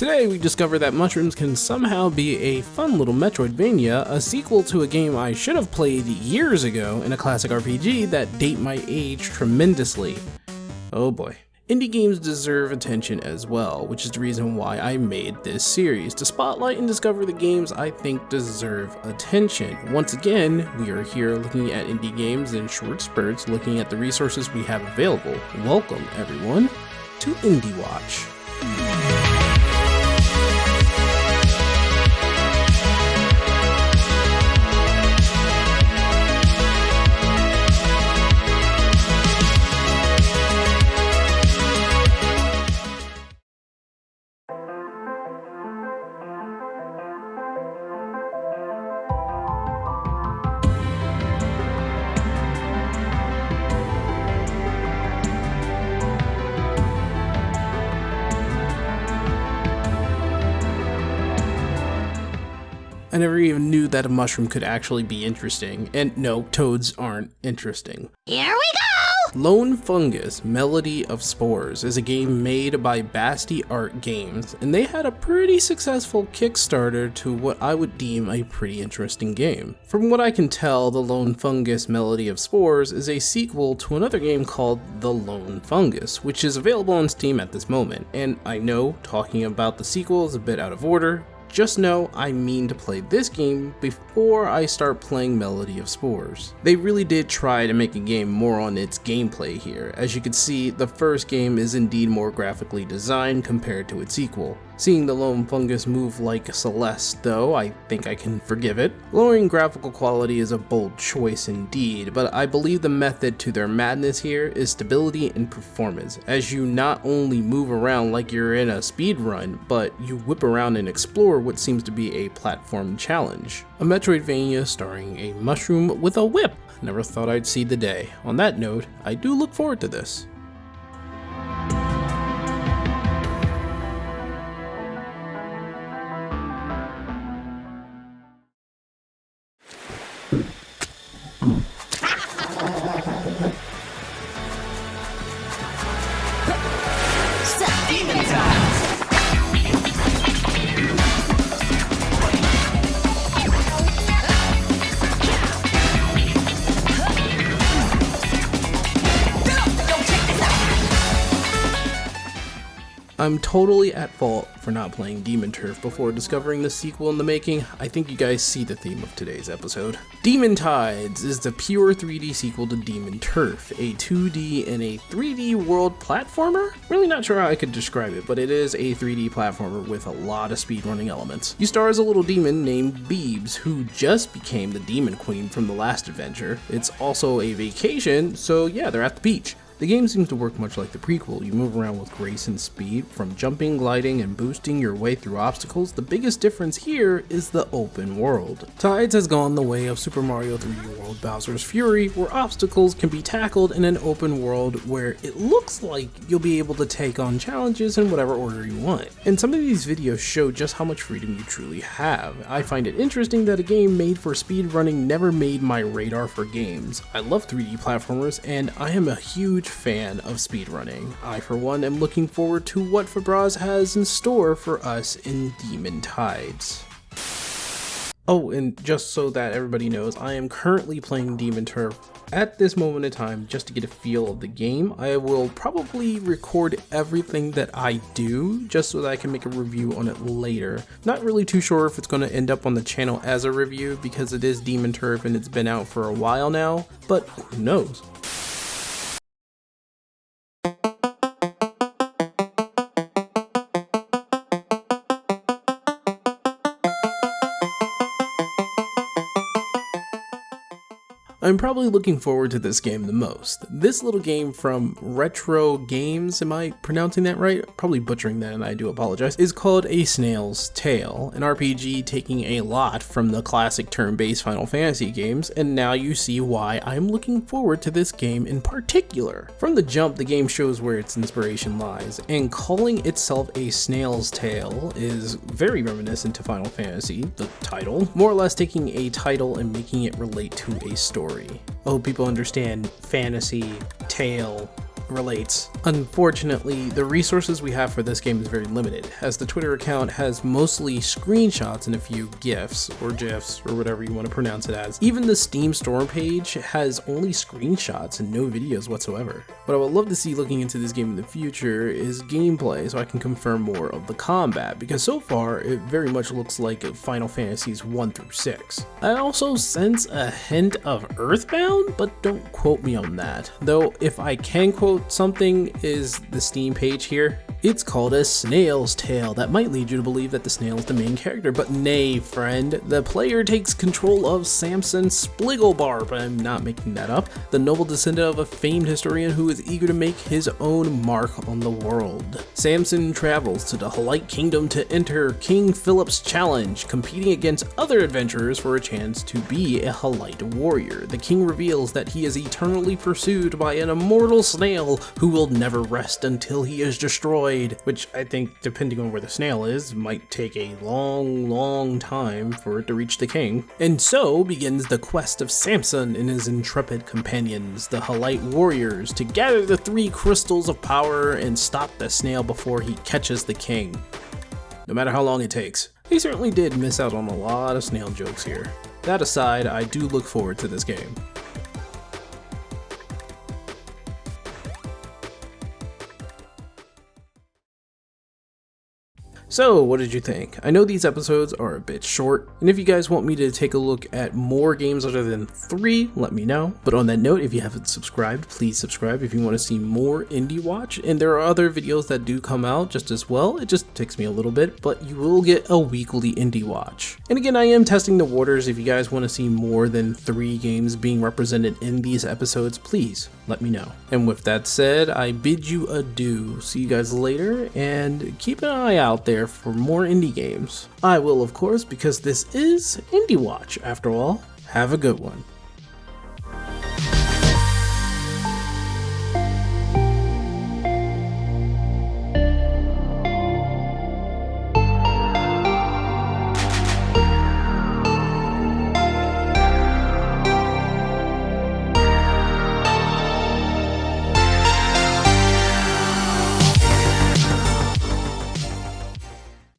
Today we discover that mushrooms can somehow be a fun little Metroidvania, a sequel to a game I should have played years ago in a classic RPG that date my age tremendously. Oh boy. Indie games deserve attention as well, which is the reason why I made this series, to spotlight and discover the games I think deserve attention. Once again, we are here looking at indie games in short spurts, looking at the resources we have available. Welcome everyone to Indie Watch. I never even knew that a mushroom could actually be interesting, and no, toads aren't interesting. Here we go! Lone Fungus Melody of Spores is a game made by Basti Art Games, and they had a pretty successful Kickstarter to what I would deem a pretty interesting game. From what I can tell, the Lone Fungus Melody of Spores is a sequel to another game called The Lone Fungus, which is available on Steam at this moment, and I know talking about the sequel is a bit out of order. Just know I mean to play this game before I start playing Melody of Spores. They really did try to make a game more on its gameplay here. As you can see, the first game is indeed more graphically designed compared to its sequel. Seeing the Lone Fungus move like Celeste though, I think I can forgive it. Lowering graphical quality is a bold choice indeed, but I believe the method to their madness here is stability and performance, as you not only move around like you're in a speed run, but you whip around and explore what seems to be a platform challenge. A Metroidvania starring a mushroom with a whip. Never thought I'd see the day. On that note, I do look forward to this. I'm totally at fault for not playing Demon Turf before discovering the sequel in the making. I think you guys see the theme of today's episode. Demon Tides is the pure 3D sequel to Demon Turf, a 2D and a 3D world platformer? Really not sure how I could describe it, but it is a 3D platformer with a lot of speedrunning elements. You star as a little demon named Beebs, who just became the Demon Queen from the last adventure. It's also a vacation, so yeah, they're at the beach. The game seems to work much like the prequel. You move around with grace and speed, from jumping, gliding, and boosting your way through obstacles. The biggest difference here is the open world. Tides has gone the way of Super Mario 3D World Bowser's Fury, where obstacles can be tackled in an open world where it looks like you'll be able to take on challenges in whatever order you want. And some of these videos show just how much freedom you truly have. I find it interesting that a game made for speedrunning never made my radar for games. I love 3D platformers, and I am a huge fan of speedrunning. I, for one, am looking forward to what Fabraz has in store for us in Demon Tides. Oh, and just so that everybody knows, I am currently playing Demon Turf at this moment in time just to get a feel of the game. I will probably record everything that I do just so that I can make a review on it later. Not really too sure if it's going to end up on the channel as a review because it is Demon Turf and it's been out for a while now, but who knows? I'm probably looking forward to this game the most. This little game from Retro Games, am I pronouncing that right? Probably butchering that, and I do apologize, is called A Snail's Tale, an RPG taking a lot from the classic turn-based Final Fantasy games, and now you see why I'm looking forward to this game in particular. From the jump, the game shows where its inspiration lies, and calling itself A Snail's Tale is very reminiscent to Final Fantasy, the title, more or less taking a title and making it relate to a story. I hope people understand fantasy, tale, relates. Unfortunately, the resources we have for this game is very limited, as the Twitter account has mostly screenshots and a few GIFs, or GIFs, or whatever you want to pronounce it as. Even the Steam store page has only screenshots and no videos whatsoever. What I would love to see looking into this game in the future is gameplay, so I can confirm more of the combat, because so far it very much looks like Final Fantasies 1 through 6. I also sense a hint of Earthbound, but don't quote me on that. Though if I can quote something is the Steam page here. It's called A Snail's Tale. That might lead you to believe that the snail is the main character, but nay, friend. The player takes control of Samson Spligglebarb, I'm not making that up, the noble descendant of a famed historian who is eager to make his own mark on the world. Samson travels to the Halite Kingdom to enter King Philip's challenge, competing against other adventurers for a chance to be a Halite warrior. The king reveals that he is eternally pursued by an immortal snail who will never rest until he is destroyed. Which I think, depending on where the snail is, might take a long time for it to reach the king. And so begins the quest of Samson and his intrepid companions, the Halite warriors, to gather the 3 crystals of power and stop the snail before he catches the king. No matter how long it takes. They certainly did miss out on a lot of snail jokes here. That aside, I do look forward to this game. So, what did you think? I know these episodes are a bit short, and if you guys want me to take a look at more games other than 3, let me know. But on that note, if you haven't subscribed, please subscribe if you want to see more Indie Watch, and there are other videos that do come out just as well. It just takes me a little bit, but you will get a weekly Indie Watch. And again, I am testing the waters. If you guys want to see more than 3 games being represented in these episodes, please let me know. And with that said, I bid you adieu. See you guys later, and keep an eye out there for more indie games. I will, of course, because this is Indie Watch after all. Have a good one.